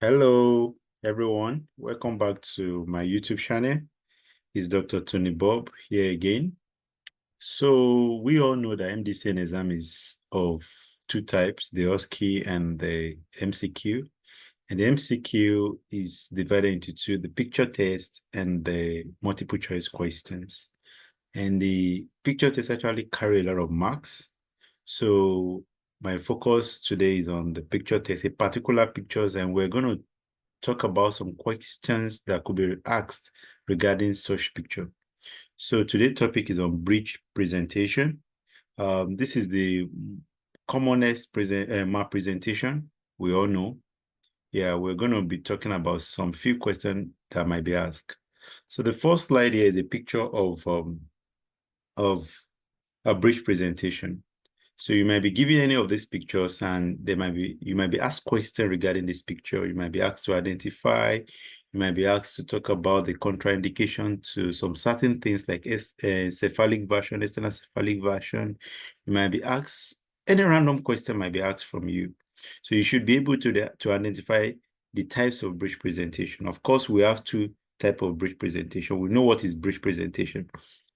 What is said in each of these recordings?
Hello, everyone. Welcome back to my YouTube channel. It's Dr. Tony Bob here again. So we all know that MDCN exam is of two types, the OSCE and the MCQ. And the MCQ is divided into two, the picture test and the multiple choice questions. And the picture test actually carry a lot of marks. So my focus today is on the picture test, the particular pictures, and we're going to talk about some questions that could be asked regarding such picture. So today's topic is on breech presentation. This is the commonest map presentation we all know. Yeah, we're going to be talking about some few questions that might be asked. So the first slide here is a picture of a breech presentation. So you might be given any of these pictures and you might be asked questions regarding this picture. You might be asked to identify, you might be asked to talk about the contraindication to some certain things like cephalic version, external cephalic version. You might be asked, any random question might be asked from you. So you should be able to identify the types of breech presentation. Of course, we have two types of breech presentation. We know what is breech presentation.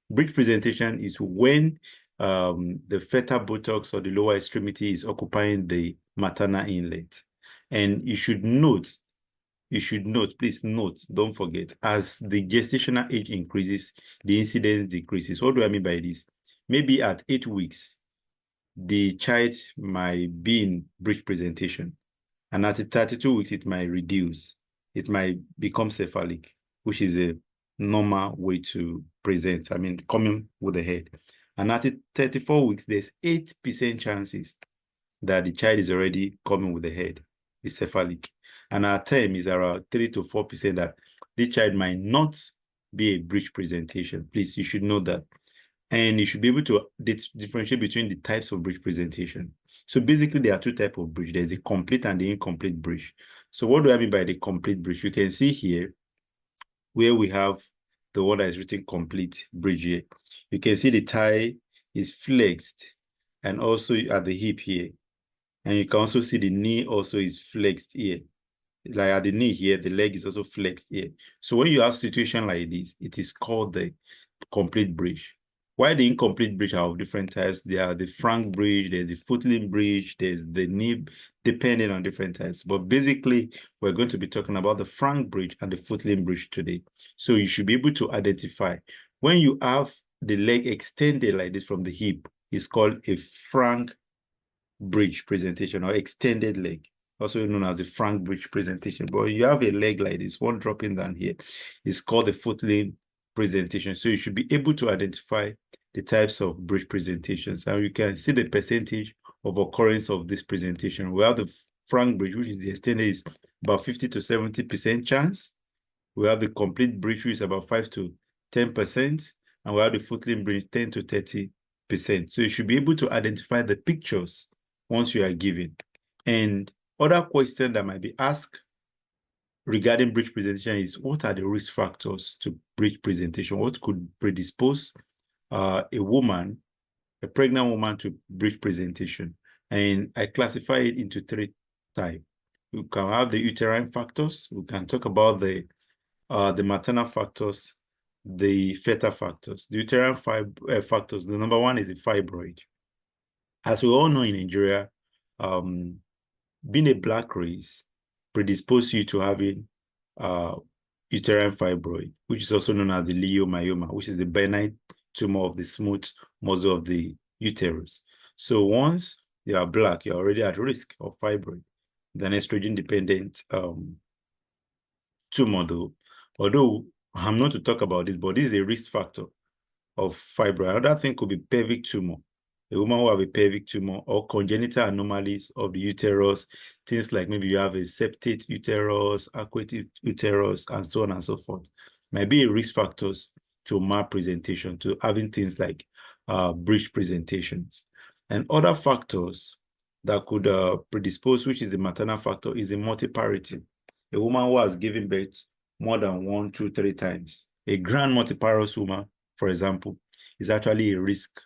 Breech presentation is when the fetal buttocks or the lower extremity is occupying the maternal inlet. And please note, don't forget, as the gestational age increases, the incidence decreases. What do I mean by this? Maybe at 8 weeks, the child might be in breech presentation. And at 32 weeks, it might reduce. It might become cephalic, which is a normal way to present. I mean, coming with the head. And at 34 weeks, there's 8% chances that the child is already coming with the head, is cephalic. And our term is around 3 to 4% that the child might not be a breech presentation. Please, you should know that. And you should be able to differentiate between the types of breech presentation. So basically, there are two types of breech. There's a complete and the incomplete breech. So what do I mean by the complete breech? You can see here where we have the one that is written complete breech here. You can see the thigh is flexed and also at the hip here. And you can also see the knee also is flexed here. Like at the knee here, the leg is also flexed here. So when you have situation like this, it is called the complete breech. Why the incomplete breech are of different types? There are the frank breech, there's the footling breech, there's the knee, depending on different types. But basically, we're going to be talking about the frank breech and the footling breech today. So you should be able to identify when you have the leg extended like this from the hip, it's called a frank breech presentation or extended leg, also known as the frank breech presentation. But you have a leg like this, one dropping down here, it's called the footling presentation. So you should be able to identify the types of breech presentations, and you can see the percentage of occurrence of this presentation. We have the frank breech, which is the extended, is about 50 to 70% chance. We have the complete breech, which is about 5 to 10%, and we have the footling breech, 10 to 30%. So you should be able to identify the pictures once you are given. And other question that might be asked regarding breech presentation is, what are the risk factors to breech presentation? What could predispose a pregnant woman to breech presentation? And I classify it into three types. We can have the uterine factors. We can talk about the maternal factors, the fetal factors. The uterine factors, the number one is the fibroid. As we all know in Nigeria, being a black race predisposes you to having uterine fibroid, which is also known as the leiomyoma, which is the benign tumor of the smooth muscle of the uterus. So once you are black, you're already at risk of fibroid, then estrogen-dependent tumor, though. Although I'm not to talk about this, but this is a risk factor of fibroid. Another thing could be pelvic tumor. A woman who have a pelvic tumor or congenital anomalies of the uterus, things like maybe you have a septate uterus, aquatic uterus, and so on and so forth, might be a risk factors to malpresentation, to having things like breech presentations. And other factors that could predispose, which is the maternal factor, is the multiparity. A woman who has given birth more than 1, 2, 3 times. A grand multiparous woman, for example, is actually a risk.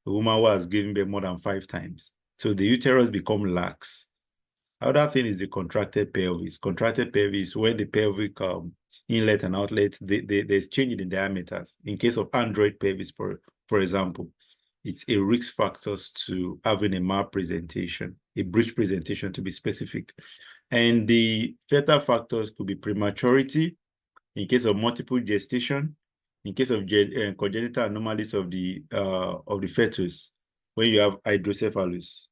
A woman who has given birth more than 5 times. So the uterus become lax. Other thing is the contracted pelvis. Contracted pelvis, when the pelvic inlet and outlet, there's change in the diameters. In case of android pelvis, for example, it's a risk factor to having a malpresentation, a breech presentation to be specific. And the fetal factors could be prematurity, in case of multiple gestation, in case of congenital anomalies of the fetus, when you have hydrocephalus,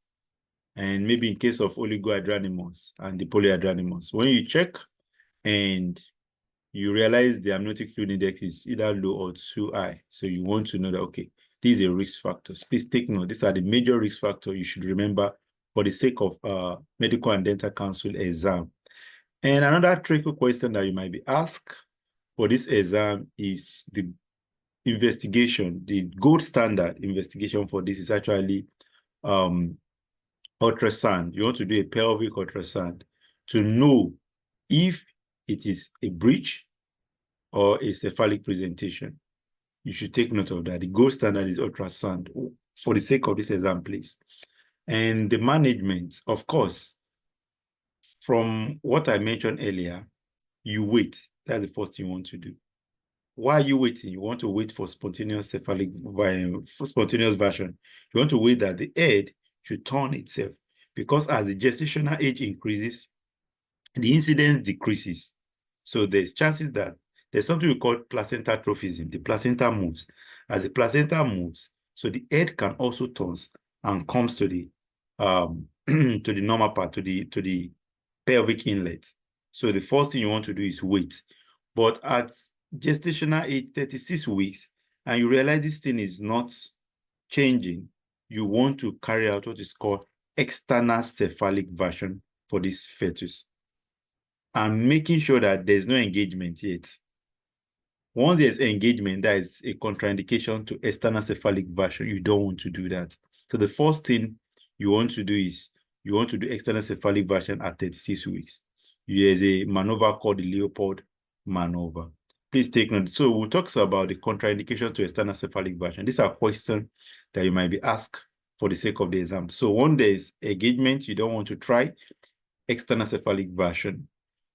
and maybe in case of oligohydranimals and the polyhydranimals. When you check and you realize the amniotic fluid index is either low or too high, so you want to know that, okay, these are risk factors. Please take note. These are the major risk factors you should remember for the sake of medical and dental council exam. And another tricky question that you might be asked for this exam is the investigation. The gold standard investigation for this is actually ultrasound. You want to do a pelvic ultrasound to know if it is a breech or a cephalic presentation. You should take note of that. The gold standard is ultrasound for the sake of this exam, please. And the management, of course, from what I mentioned earlier, you wait. That's the first thing you want to do. Why are you waiting? You want to wait for spontaneous cephalic, for spontaneous version. You want to wait that the head should turn itself, because as the gestational age increases, the incidence decreases. So there's chances that there's something we call placenta trophism. The placenta moves. As the placenta moves, so the head can also turn and comes to the to the normal part, to the pelvic inlet. So the first thing you want to do is wait. But at gestational age 36 weeks, and you realize this thing is not changing, you want to carry out what is called external cephalic version for this fetus, and making sure that there's no engagement yet. Once there's engagement, that is a contraindication to external cephalic version. You don't want to do that. So the first thing you want to do is you want to do external cephalic version at 36 weeks. There's a maneuver called the Leopold maneuver. Please take note. So we'll talk about the contraindication to external cephalic version. These are questions that you might be asked for the sake of the exam. So when there's engagement, you don't want to try external cephalic version.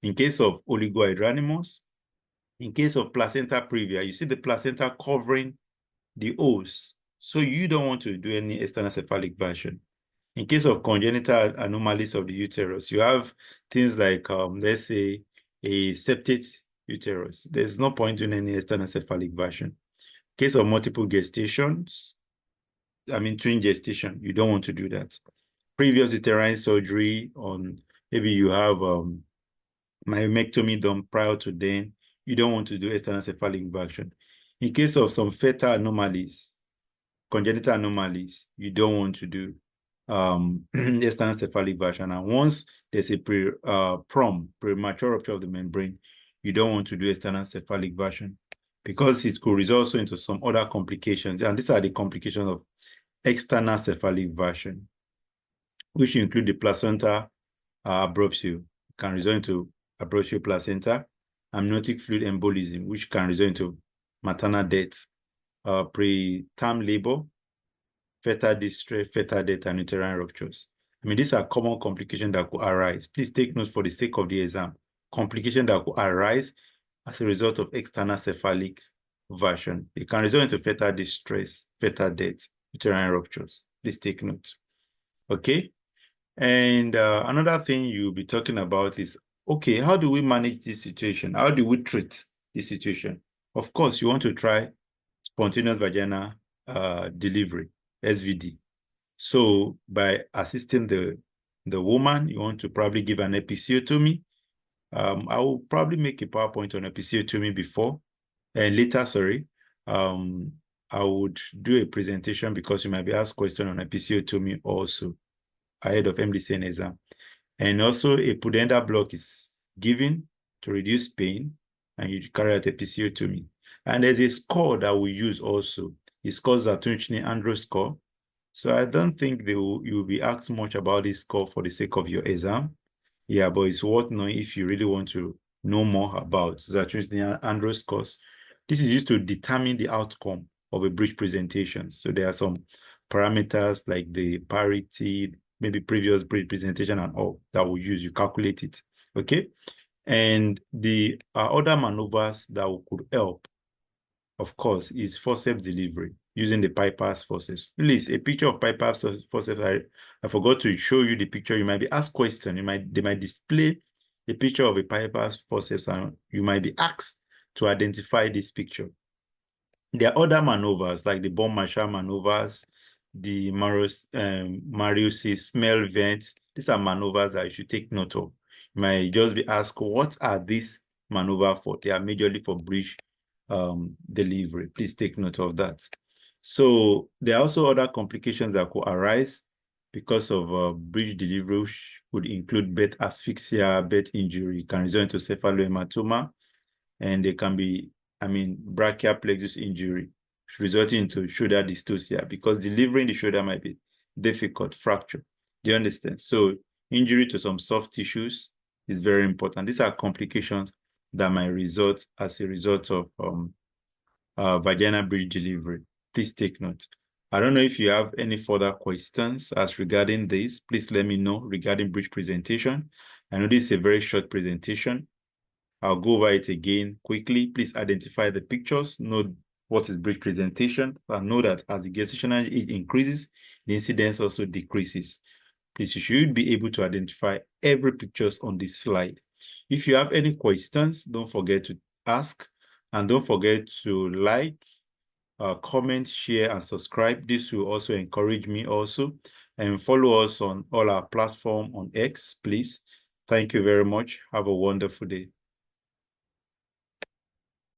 In case of oligohydranimals, in case of placenta previa, you see the placenta covering the os, so you don't want to do any external cephalic version. In case of congenital anomalies of the uterus, you have things like, let's say, a septate uterus. There's no point in any external cephalic version. In case of multiple gestations, twin gestation, you don't want to do that. Previous uterine surgery on, maybe you have myomectomy done prior to then, you don't want to do external cephalic version. In case of some fetal anomalies, congenital anomalies, you don't want to do external cephalic version. And once there's a premature rupture of the membrane, you don't want to do external cephalic version, because it could result also into some other complications. And these are the complications of external cephalic version, which include the placenta abruptio, can result into abruptio placenta, amniotic fluid embolism, which can result into maternal death, preterm labor, fetal distress, fetal death, and uterine ruptures. These are common complications that could arise. Please take note for the sake of the exam. Complications that could arise as a result of external cephalic version. It can result into fetal distress, fetal death, uterine ruptures. Please take note. Okay. And another thing you'll be talking about is, okay, how do we manage this situation? How do we treat this situation? Of course, you want to try spontaneous vaginal delivery, SVD. So by assisting the woman, you want to probably give an episiotomy. I will probably make a PowerPoint on episiotomy later, sorry. I would do a presentation, because you might be asked questions on episiotomy also ahead of MDCN exam. And also a pudendal block is given to reduce pain, and you carry out episiotomy. And there's a score that we use also. It's called Zartuchny-Andrews score. So I don't think you will be asked much about this score for the sake of your exam. Yeah, but it's worth knowing if you really want to know more about Zartuchny-Andrews scores. This is used to determine the outcome of a breech presentation. So there are some parameters like the parity, maybe previous Breech presentation and all that we use. You calculate it, okay? And the other maneuvers that could help, of course, is forceps delivery using the Piper's forceps. Please, a picture of Piper's forceps. I forgot to show you the picture. You might be asked question. They might display a picture of a Piper's forceps, and you might be asked to identify this picture. There are other maneuvers like the bomb Marshall maneuvers, the Marius's smell vent. These are maneuvers that you should take note of. You might just be asked, what are these maneuvers for? They are majorly for breech delivery. Please take note of that. So there are also other complications that could arise because of breech delivery, which would include bed asphyxia, bed injury, can result into cephalohematoma, and they can be, brachial plexus injury, resulting into shoulder dystocia, because delivering the shoulder might be difficult, fracture. Do you understand? So injury to some soft tissues is very important. These are complications that might result as a result of vaginal breech delivery. Please take note. I don't know if you have any further questions as regarding this. Please let me know regarding breech presentation. I know this is a very short presentation. I'll go over it again quickly. Please identify the pictures, know what is breech presentation, and know that as the gestational age increases, the incidence also decreases. Please, you should be able to identify every pictures on this slide. If you have any questions, don't forget to ask, and don't forget to like, comment, share, and subscribe. This will also encourage me also. And follow us on all our platforms on X, please. Thank you very much. Have a wonderful day.